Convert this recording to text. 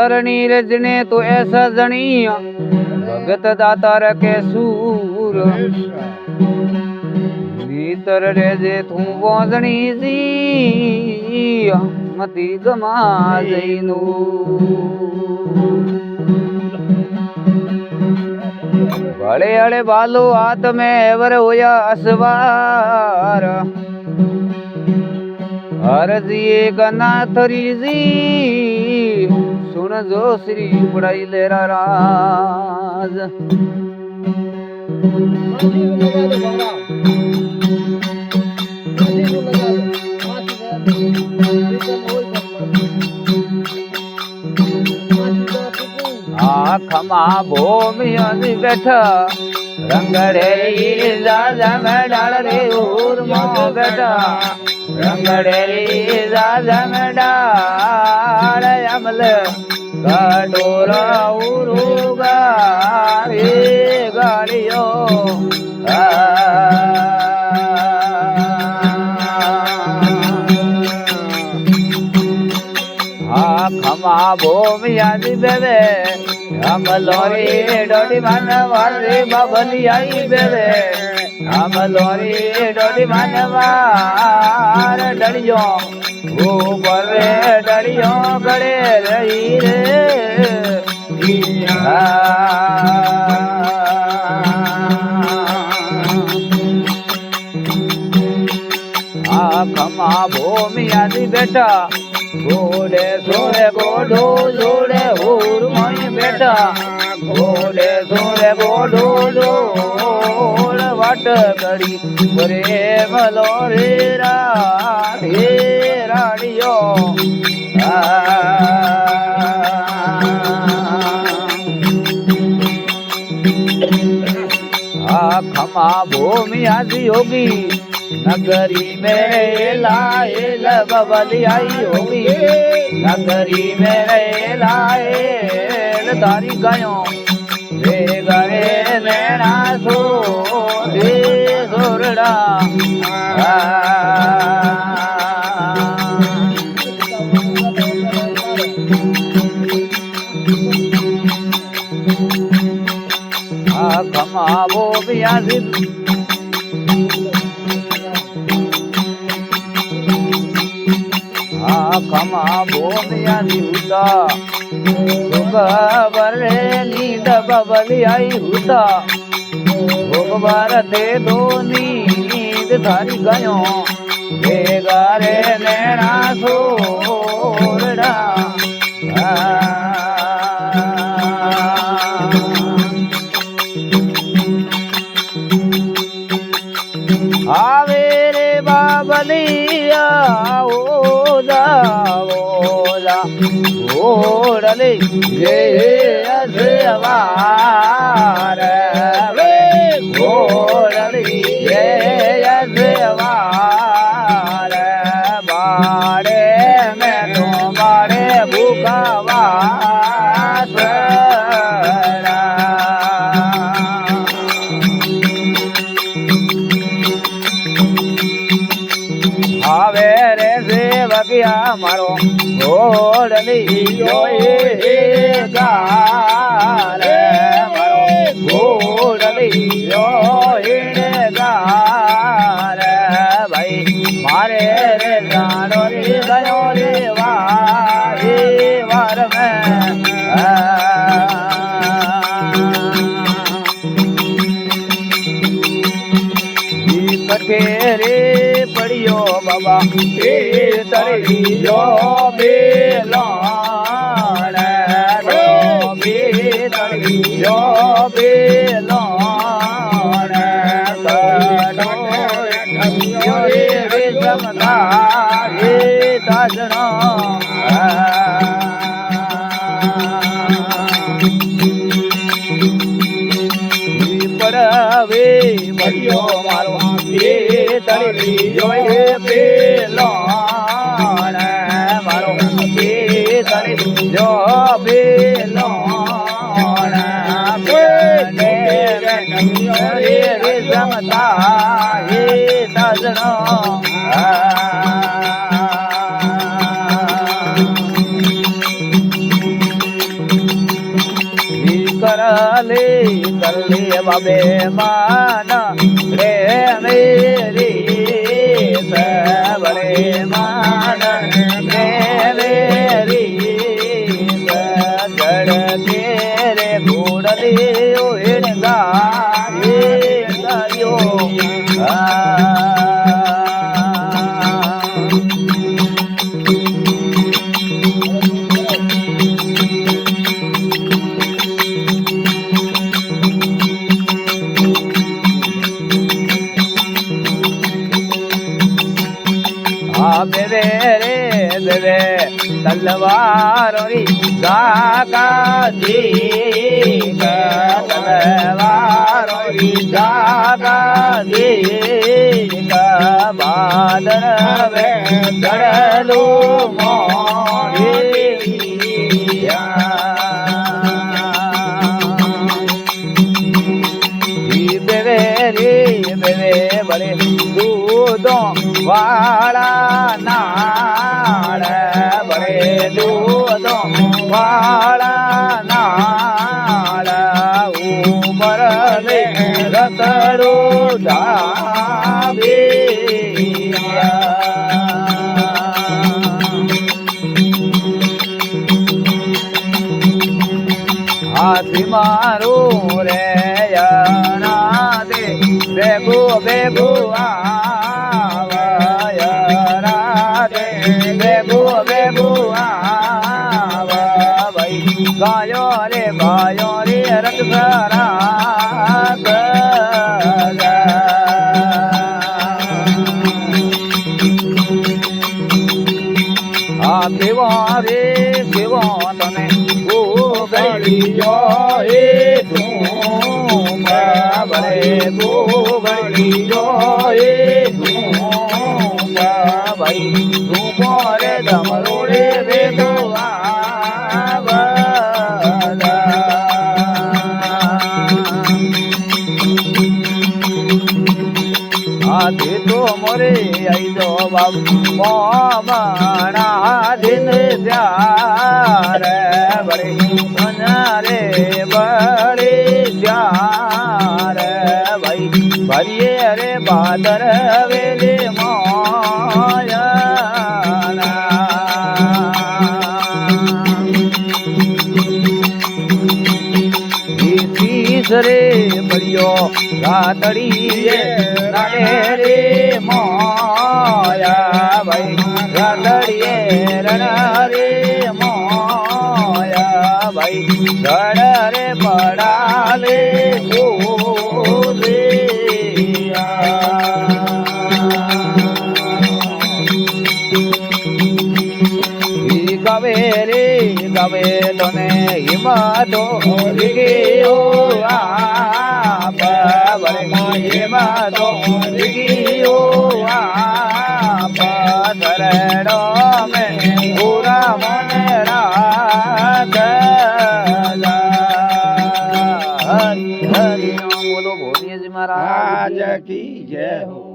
करनी रजने तो ऐसा जनी भगत दातार के सूर भीतर रेजे तू बोजनी सी मती गमा जैनू बड़े अड़े बालो हाथ में एवर होया असवार हरजिए गना थरी जी सुन जो श्री पढ़ाई लेरा राज खमा भूमिया बैठा रंगड़े राजा में डाल रे उर बैठा रंगड़े राजा में डाल अमल गाडोरा उरुगा गाड़ियो खमा भूमिया बेबे हम लोरी डोडी मानवारे बाबली आई बेबे हम लोरी डोडी मानवार डड़ियो ऊपर डड़ियो गड़े रही रे खमा भूमिया बेटा घोड़े सोरे गोडो जोड़े हुर मई बेटा घोड़े सोरे गोडो जोड़ वट कड़ी प्रेम लोरे राधे राडियो खमा भूमि आदि होगी नगरी में लाए बबली आई होगी नगरी में लाए दारी गायों रे गए नैना सो रे सोरड़ा खमा वो भी आदि खमा भूमिया हुता बरे नींद बबली आई हुता भोगवार दे दो नींद धारी गयो बेगारे नैना सोरड़ा आवे रे बाबलिया ओडले ये असवार वे ओडले ये असवार बाड़े में तो बाड़े भूखवा आवे रे सेवकिया मारो घोड़ली जोए गार मारो घोड़ली जोए गार भाई मारे रे जानो रे गयो रे वार में कटे रे पड़ियो बाबा तरी जो बेलान तरी जो बेलान रे समता हे ताजना पड़वे बढ़ियो मारो तरी जोए बेलान मारो तरी जो बेलान रे समता हे ताजना करले बाबे मान रे मेरी सबरे मान रे मेरी जड़ तेरे घोड़ले हिड़गा गायो बेबे रे बेबे तलवारों गागा जी तलवारों गागा जी का बादर में गड़लो बेबे रे बेबे बड़े दूधों वाला नाड़ बड़े दूधों वाला नाड़ ऊपर में रतड़ो ढाबे हाथी मारो रे याना दे बेगो बेगो गायो रे रत सारा केवा रे केवा तने ओ गलियो हे धूम बड़े गो गलियो हे धूम भाई धूम रे धमरो रे बेगवा आधे तो मोरे आई दो बाबू मोमना दिन प्यार बड़े रे बड़े प्यार भाई भरिए रे बादर वेले माया रे बड़ियो रातड़ी रे माया भाई रातड़िए रण रे माया भाई गड़ रे बड़ा ले गवे रे गवे तने हिमातो लिखियो आप हिमातो लिखियो आप शरणो में पूरा मन राख हरि हरि बोलो भोलिए जी महाराज की जय हो।